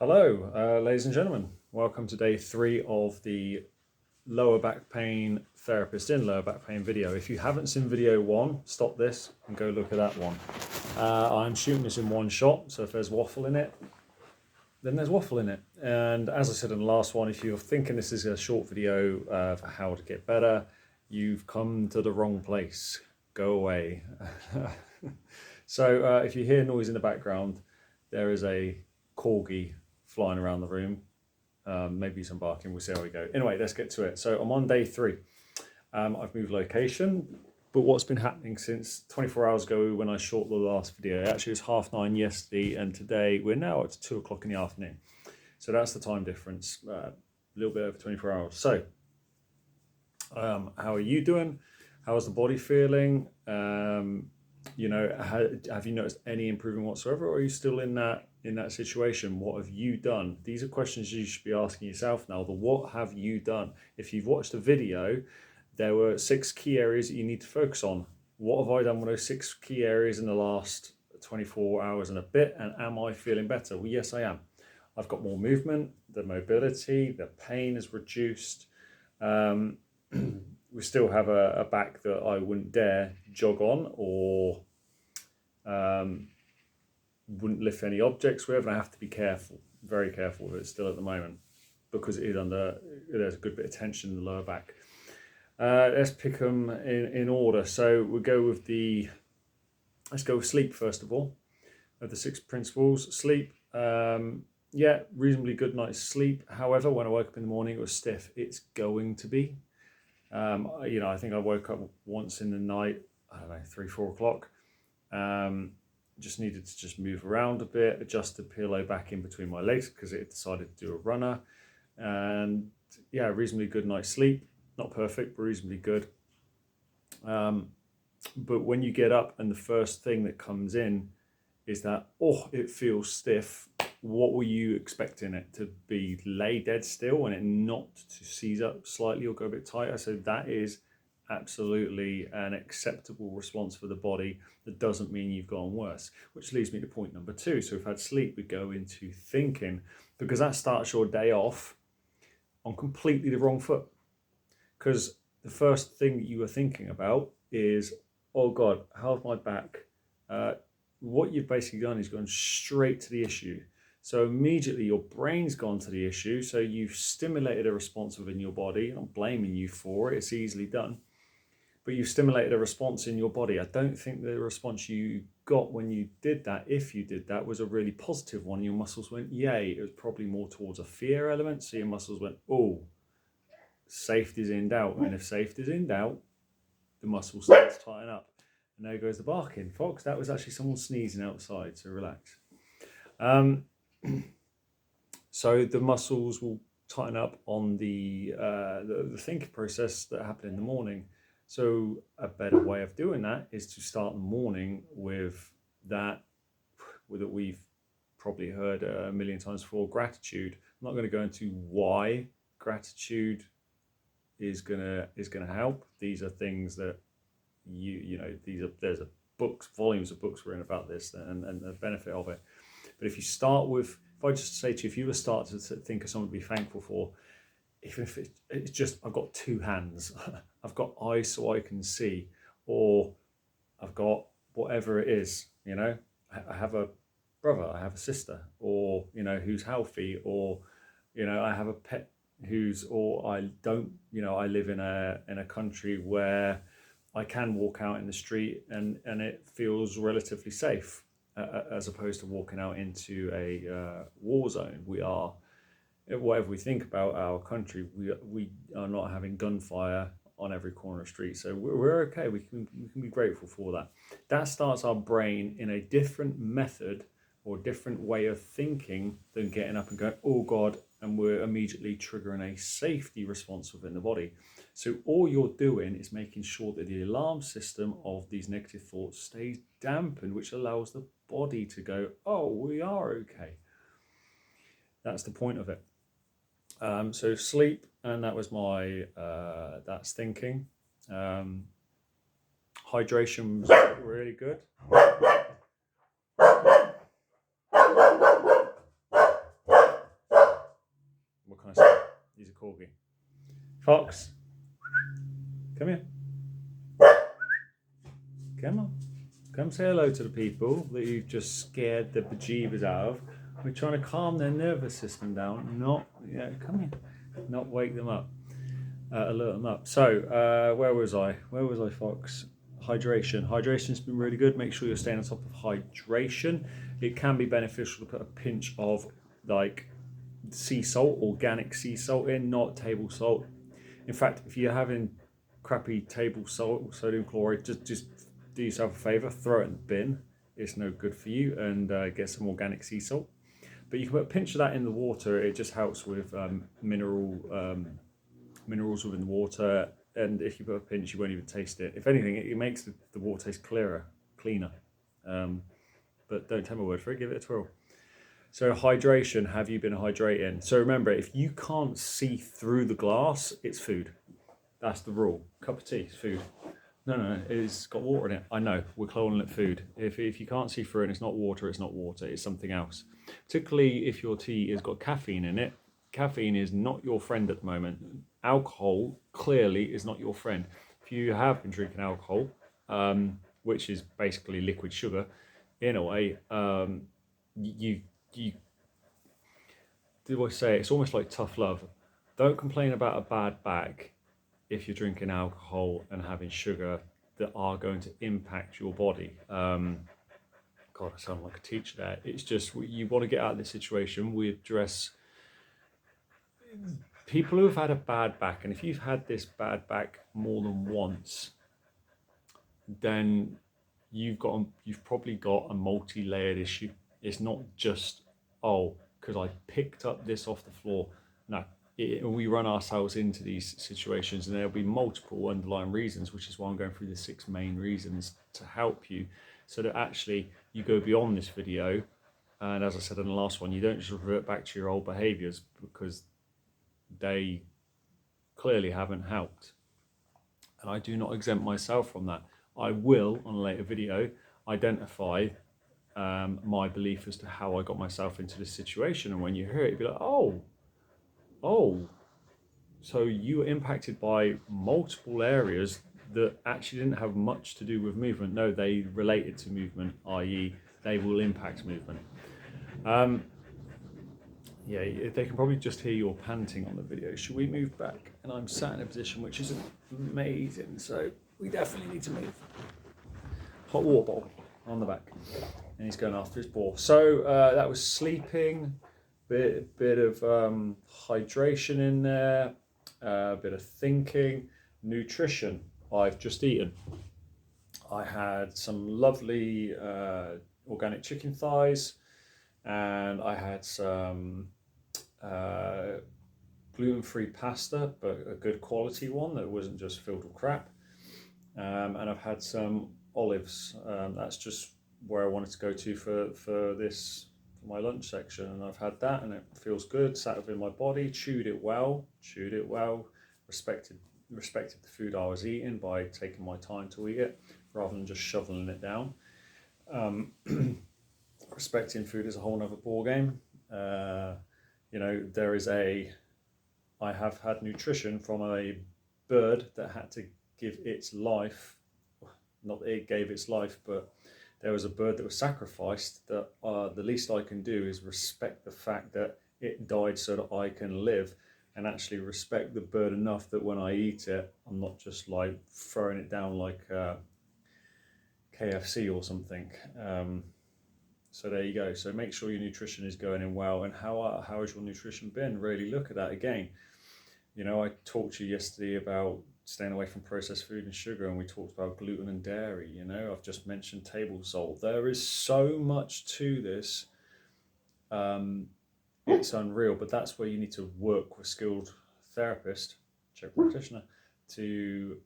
Hello, ladies and gentlemen. Welcome to day 3 of the lower back pain therapist in lower back pain video. If you haven't seen video 1, stop this and go look at that one. I'm shooting this in one shot, so if there's waffle in it, then there's waffle in it. And as I said in the last one, if you're thinking this is a short video for how to get better, you've come to the wrong place. Go away. So if you hear noise in the background, there is a corgi flying around the room, maybe some barking, we'll see how we go. Anyway, let's get to it. So I'm on day 3. I've moved location, but what's been happening since 24 hours ago when I shot the last video, actually it was 9:30 yesterday, and today we're now at 2 o'clock in the afternoon. So that's the time difference, a little bit over 24 hours. So how are you doing? How's the body feeling? You know, have you noticed any improvement whatsoever, or are you still in that situation? What have you done? These are questions you should be asking yourself now. The what have you done? If you've watched the video, there were 6 key areas that you need to focus on. What have I done with those 6 key areas in the last 24 hours and a bit, and am I feeling better? Well, yes, I am. I've got more movement, the mobility, the pain is reduced. We still have a back that I wouldn't dare jog on or wouldn't lift any objects with, and I have to be careful, very careful with it still at the moment, because it is there's a good bit of tension in the lower back. Let's pick them in order. So we'll go with let's go with sleep first of all. Of the 6 principles, sleep, yeah, reasonably good night's sleep. However, when I woke up in the morning, it was stiff. It's going to be. You know, I think I woke up once in the night, I don't know, 3-4 o'clock. Just needed to just move around a bit, adjust the pillow back in between my legs because it decided to do a runner. And yeah, reasonably good night's sleep. Not perfect, but reasonably good. But when you get up and the first thing that comes in is that, oh, it feels stiff. What were you expecting it to be? Lay dead still and it not to seize up slightly or go a bit tighter? So that is absolutely an acceptable response for the body. That doesn't mean you've gone worse, which leads me to point number 2. So if I've had sleep, we go into thinking, because that starts your day off on completely the wrong foot. Because the first thing that you are thinking about is, oh God, how's my back? What you've basically done is gone straight to the issue. So immediately your brain's gone to the issue. So you've stimulated a response within your body. I'm not blaming you for it. It's easily done. But you've stimulated a response in your body. I don't think the response you got when you did that, if you did that, was a really positive one. Your muscles went, yay. It was probably more towards a fear element. So your muscles went, oh, safety's in doubt. And if safety's in doubt, the muscle starts to tighten up. And there goes the barking. Folks, that was actually someone sneezing outside, so relax. So the muscles will tighten up on the thinking process that happened in the morning. So a better way of doing that is to start the morning with that we've probably heard a million times before, gratitude. I'm not going to go into why gratitude is gonna help. These are things that you know, there's books, volumes of books written about this and the benefit of it. But if you start with, if I just say to you, if you were to start to think of something to be thankful for, even if it's just, I've got 2 hands, I've got eyes so I can see, or I've got whatever it is, you know, I have a brother, I have a sister, or, you know, who's healthy, or, you know, I have a pet or I don't, you know, I live in a country where I can walk out in the street and it feels relatively safe, as opposed to walking out into a war zone. We are, whatever we think about our country, we are not having gunfire on every corner of the street. So we're okay. We can be grateful for that. That starts our brain in a different method or different way of thinking than getting up and going, oh God, and we're immediately triggering a safety response within the body. So all you're doing is making sure that the alarm system of these negative thoughts stays dampened, which allows the body to go, oh, we are okay. That's the point of it. So sleep, and that was my, that's thinking. Hydration was really good. corgi. Fox, come here. Come on. Come say hello to the people that you've just scared the bejeebers out of. We're trying to calm their nervous system down, come here, not wake them up, alert them up. So, where was I? Fox? Hydration. Hydration's been really good. Make sure you're staying on top of hydration. It can be beneficial to put a pinch of like sea salt, organic sea salt in, not table salt. In fact, if you're having crappy table salt, sodium chloride, just do yourself a favour, throw it in the bin. It's no good for you, and get some organic sea salt. But you can put a pinch of that in the water. It just helps with minerals within the water. And if you put a pinch, you won't even taste it. If anything, it makes the water taste cleaner. But don't take my word for it. Give it a twirl. So hydration, have you been hydrating? So remember, if you can't see through the glass, it's food. That's the rule. Cup of tea is food. No, it's got water in it. I know, we're calling it food. If you can't see through it and it's not water, it's something else. Particularly if your tea has got caffeine in it. Caffeine is not your friend at the moment. Alcohol clearly is not your friend. If you have been drinking alcohol, which is basically liquid sugar, in a way, you do I say it's almost like tough love. Don't complain about a bad back if you're drinking alcohol and having sugar that are going to impact your body. God, I sound like a teacher there. It's just you want to get out of this situation. We address people who have had a bad back, and if you've had this bad back more than once, then you've probably got a multi-layered issue. It's not just because I picked up this off the floor. No, we run ourselves into these situations, and there'll be multiple underlying reasons, which is why I'm going through the 6 main reasons to help you, so that actually you go beyond this video. And as I said in the last one, you don't just revert back to your old behaviors because they clearly haven't helped. And I do not exempt myself from that. I will, on a later video, identify my belief as to how I got myself into this situation. And when you hear it, you'll be like, oh, so you were impacted by multiple areas that actually didn't have much to do with movement. No, they related to movement, i.e. they will impact movement. They can probably just hear your panting on the video. Should we move back? And I'm sat in a position which isn't amazing, so we definitely need to move. Hot water bottle on the back, and he's going after his ball. So that was sleeping, bit of hydration in there, a bit of thinking, nutrition. I've just eaten. I had some lovely organic chicken thighs, and I had some gluten-free pasta, but a good quality one that wasn't just filled with crap. And I've had some olives. That's just where I wanted to go to for my lunch section, and I've had that, and it feels good. Sat within my body, chewed it well. Respected the food I was eating by taking my time to eat it rather than just shoveling it down. Respecting food is a whole nother ball game. I have had nutrition from a bird that had to give its life. Not that it gave its life, but there was a bird that was sacrificed. That the least I can do is respect the fact that it died so that I can live, and actually respect the bird enough that when I eat it, I'm not just like throwing it down like KFC or something. So there you go. So make sure your nutrition is going in well. And how has your nutrition been? Really look at that again. I talked to you yesterday about staying away from processed food and sugar, and we talked about gluten and dairy. I've just mentioned table salt. There is so much to this. It's unreal, but that's where you need to work with skilled therapist, practitioner, to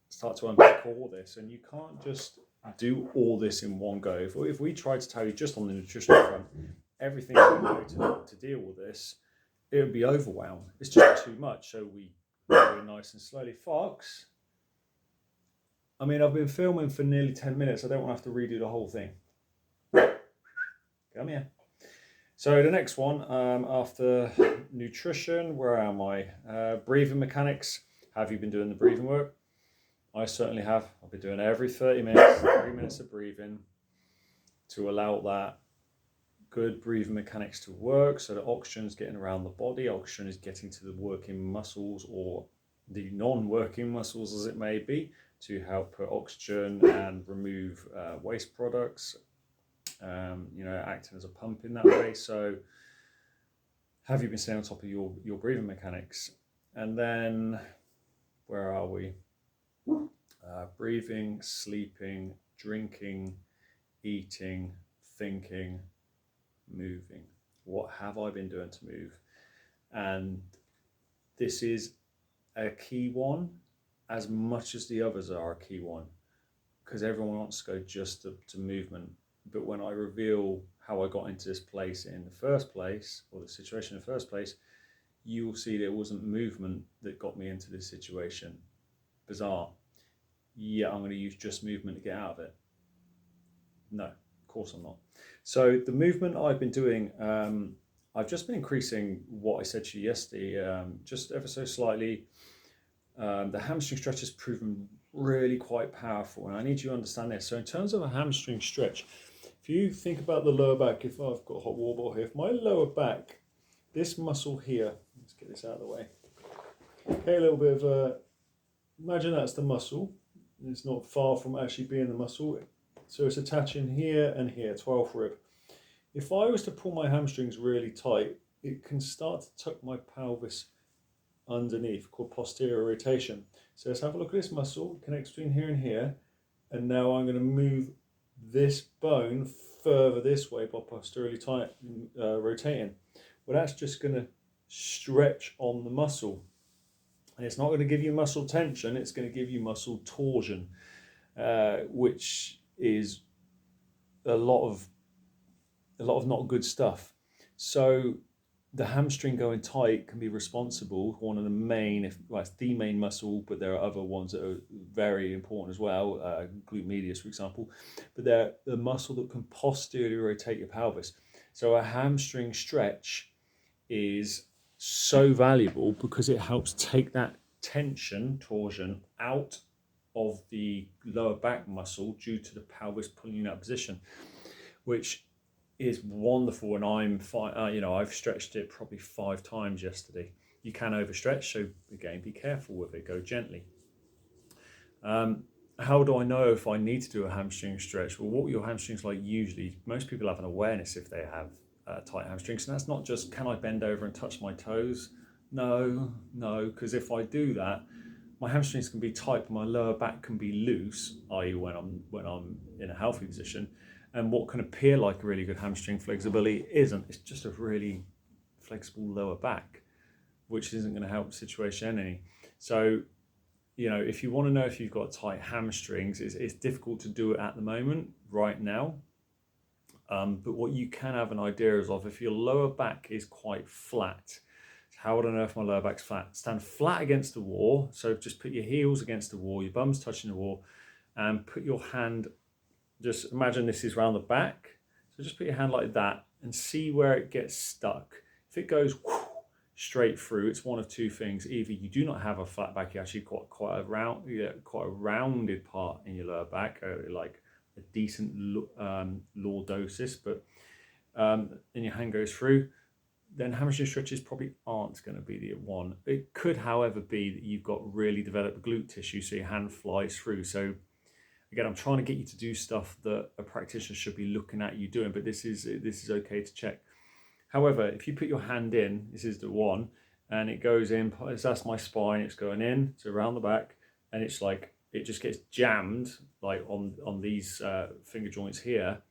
start to unpick all this. And you can't just do all this in one go. If we tried to tell you just on the nutrition front everything we know to deal with this, it would be overwhelmed. It's just too much. So we go nice and slowly. Fox, I've been filming for nearly 10 minutes. I don't want to have to redo the whole thing. Come here. So the next one, after nutrition, where am I? Breathing mechanics. Have you been doing the breathing work? I certainly have. I've been doing every 30 minutes, 3 minutes of breathing to allow that good breathing mechanics to work, so that oxygen is getting around the body, oxygen is getting to the working muscles or the non-working muscles as it may be, to help put oxygen and remove waste products, acting as a pump in that way. So have you been staying on top of your breathing mechanics? And then where are we? Breathing, sleeping, drinking, eating, thinking, moving. What have I been doing to move? And this is a key one as much as the others are a key one, because everyone wants to go just to movement. But when I reveal how I got into this place in the first place, or the situation in the first place, you will see that it wasn't movement that got me into this situation. Bizarre. Yeah, I'm going to use just movement to get out of it. No, of course I'm not. So the movement I've been doing, I've just been increasing what I said to you yesterday, just ever so slightly. The hamstring stretch has proven really quite powerful, and I need you to understand this. So in terms of a hamstring stretch, if you think about the lower back, if I've got a hot water bottle here, if my lower back, this muscle here, let's get this out of the way. Okay, a little bit of imagine that's the muscle. It's not far from actually being the muscle. So it's attaching here and here, 12th rib. If I was to pull my hamstrings really tight, it can start to tuck my pelvis underneath, called posterior rotation. So let's have a look at this muscle, connects between here and here. And now I'm going to move this bone further this way by posteriorly rotating. Well, that's just going to stretch on the muscle. And it's not going to give you muscle tension, it's going to give you muscle torsion, which is a lot of not good stuff. So the hamstring going tight can be responsible, one of the main, it's the main muscle, but there are other ones that are very important as well, glute medius, for example, but they're the muscle that can posteriorly rotate your pelvis. So a hamstring stretch is so valuable because it helps take that torsion out of the lower back muscle due to the pelvis pulling in that position, which is wonderful. And I've stretched it probably 5 times yesterday. You can overstretch, so again, be careful with it, go gently. How do I know if I need to do a hamstring stretch? Well, what are your hamstrings like usually? Most people have an awareness if they have tight hamstrings, and that's not just, can I bend over and touch my toes? No, because if I do that, my hamstrings can be tight, but my lower back can be loose, i.e. when I'm in a healthy position. And what can appear like a really good hamstring flexibility isn't. It's just a really flexible lower back, which isn't going to help the situation any. So, if you want to know if you've got tight hamstrings, it's difficult to do it at the moment, right now. But what you can have an idea of if your lower back is quite flat. How would I know if my lower back's flat? Stand flat against the wall. So just put your heels against the wall, your bum's touching the wall, and put your hand, just imagine this is around the back. So just put your hand like that and see where it gets stuck. If it goes straight through, it's one of two things. Either you do not have a flat back, you actually got quite a rounded part in your lower back, like a decent lordosis, but and your hand goes through, then hamstring stretches probably aren't going to be the one. It could, however, be that you've got really developed glute tissue, so your hand flies through. So again, I'm trying to get you to do stuff that a practitioner should be looking at you doing, but this is okay to check. However, if you put your hand in, this is the one, and it goes in, that's my spine, it's going in, so around the back, and it's like, it just gets jammed, like on these finger joints here,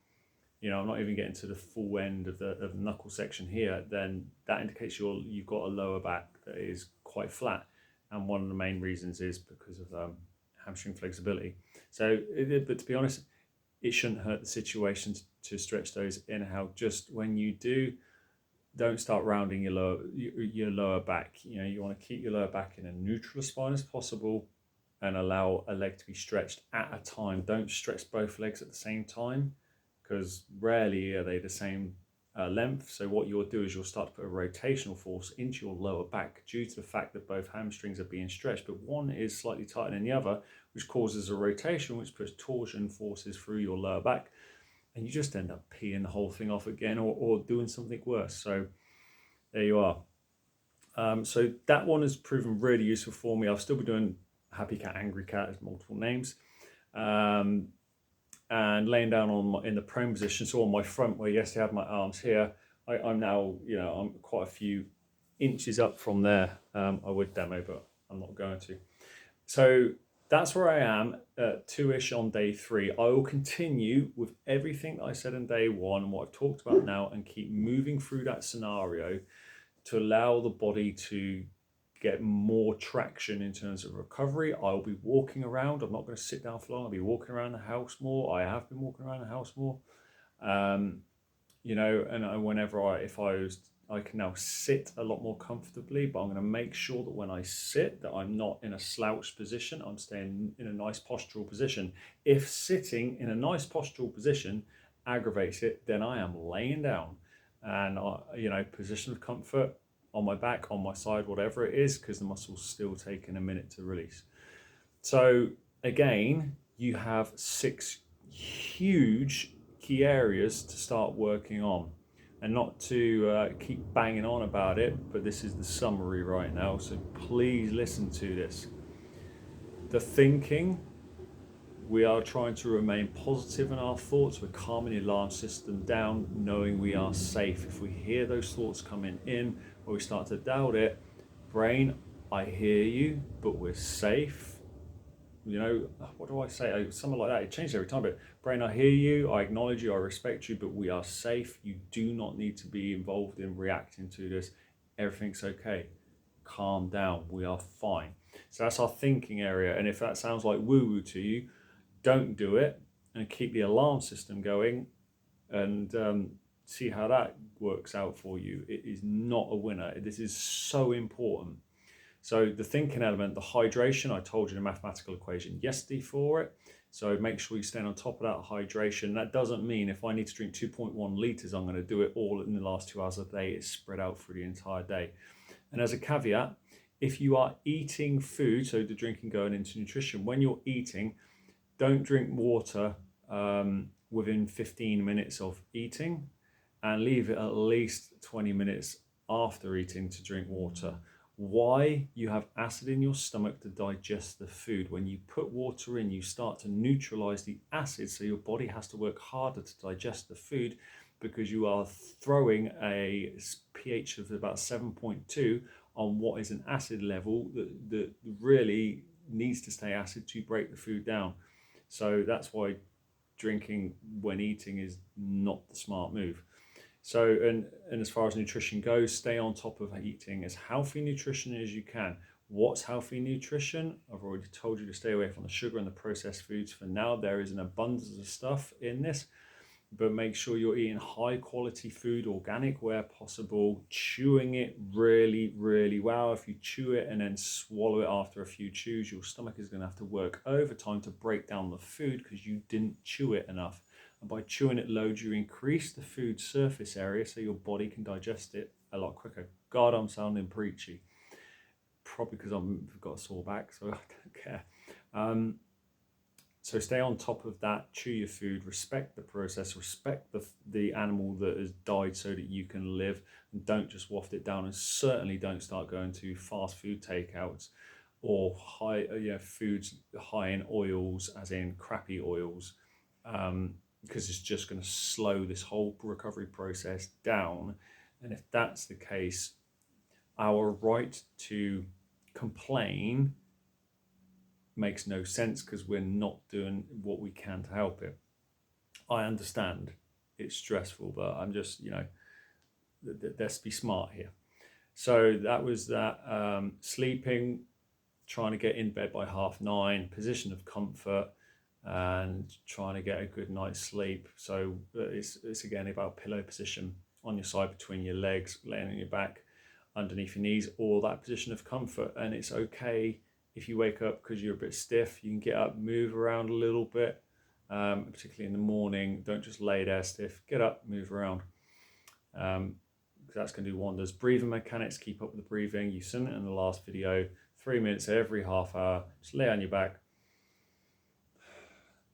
I'm not even getting to the full end of the knuckle section here, then that indicates you've got a lower back that is quite flat. And one of the main reasons is because of hamstring flexibility. So, but to be honest, it shouldn't hurt the situation to stretch those in and out. Just when you do, don't start rounding your lower back. You want to keep your lower back in a neutral spine as possible and allow a leg to be stretched at a time. Don't stretch both legs at the same time, because rarely are they the same length. So what you'll do is you'll start to put a rotational force into your lower back due to the fact that both hamstrings are being stretched, but one is slightly tighter than the other, which causes a rotation, which puts torsion forces through your lower back, and you just end up peeing the whole thing off again, or doing something worse. So there you are. So that one has proven really useful for me. I'll still be doing Happy Cat, Angry Cat as multiple names. And laying down in the prone position, so on my front, where yes, I have my arms here, I'm now, I'm quite a few inches up from there. I would demo, but I'm not going to. So that's where I am, 2-ish on day 3. I will continue with everything I said in day 1 and what I've talked about now, and keep moving through that scenario to allow the body to get more traction in terms of recovery. I'll be walking around. I'm not going to sit down for long. I'll be walking around the house more. I have been walking around the house more. And whenever I can now sit a lot more comfortably, but I'm going to make sure that when I sit that I'm not in a slouched position. I'm staying in a nice postural position. If sitting in a nice postural position aggravates it, then I am laying down, and position of comfort, on my back, on my side, whatever it is, because the muscle's still taking a minute to release. So again, you have 6 huge key areas to start working on. And not to keep banging on about it, but this is the summary right now, so please listen to this. The thinking, we are trying to remain positive in our thoughts. We're calming the alarm system down, knowing we are safe. If we hear those thoughts coming in, or we start to doubt it, brain, I hear you, but we're safe. What do I say? Something like that. It changes every time, but brain, I hear you, I acknowledge you, I respect you, but we are safe. You do not need to be involved in reacting to this. Everything's okay. Calm down. We are fine. So that's our thinking area. And if that sounds like woo-woo to you, don't do it, and keep the alarm system going, and see how that works out for you. It is not a winner. This is so important. So the thinking element, the hydration, I told you the mathematical equation yesterday for it. So make sure you stay on top of that hydration. That doesn't mean if I need to drink 2.1 litres, I'm going to do it all in the last 2 hours of the day. It's spread out through the entire day. And as a caveat, if you are eating food, so the drinking going into nutrition, when you're eating, don't drink water within 15 minutes of eating, and leave it at least 20 minutes after eating to drink water. Why? You have acid in your stomach to digest the food. When you put water in, you start to neutralize the acid, so your body has to work harder to digest the food, because you are throwing a pH of about 7.2 on what is an acid level that really needs to stay acid to break the food down. So that's why drinking when eating is not the smart move. So, and as far as nutrition goes, stay on top of eating as healthy nutrition as you can. What's healthy nutrition? I've already told you to stay away from the sugar and the processed foods. For now, there is an abundance of stuff in this, but make sure you're eating high quality food, organic where possible, chewing it really, really well. If you chew it and then swallow it after a few chews, your stomach is going to have to work overtime to break down the food because you didn't chew it enough. And by chewing it loads, you increase the food surface area so your body can digest it a lot quicker. God, I'm sounding preachy. Probably because I've got a sore back, so I don't care. So stay on top of that, chew your food, respect the process, respect the animal that has died so that you can live, and don't just waft it down, and certainly don't start going to fast food takeouts or foods high in oils, as in crappy oils, because it's just going to slow this whole recovery process down. And if that's the case, our right to complain makes no sense because we're not doing what we can to help it. I understand it's stressful, but I'm just, let's be smart here. So that was that. Sleeping, trying to get in bed by 9:30, position of comfort, and trying to get a good night's sleep. So it's again about pillow position on your side between your legs, laying on your back, underneath your knees, or that position of comfort. And it's okay if you wake up because you're a bit stiff, you can get up, move around a little bit, particularly in the morning. Don't just lay there stiff. Get up, move around. because that's going to do wonders. Breathing mechanics, keep up with the breathing. You've seen it in the last video. 3 minutes every half hour. Just lay on your back.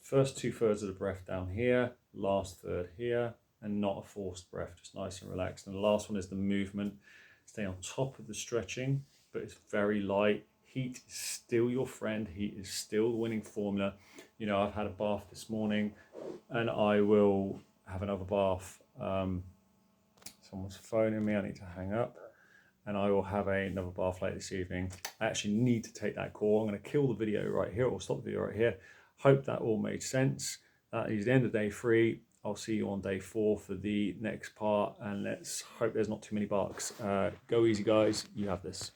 First 2/3 of the breath down here, last third here, and not a forced breath, just nice and relaxed. And the last one is the movement. Stay on top of the stretching, but it's very light. Heat is still your friend. Heat is still the winning formula. You know, I've had a bath this morning and I will have another bath. Someone's phoning me, I need to hang up. And I will have another bath later this evening. I actually need to take that call. I'm going to kill the video right here, or stop the video right here. Hope that all made sense. That is the end of day 3. I'll see you on day 4 for the next part, and let's hope there's not too many barks. Go easy, guys. You have this.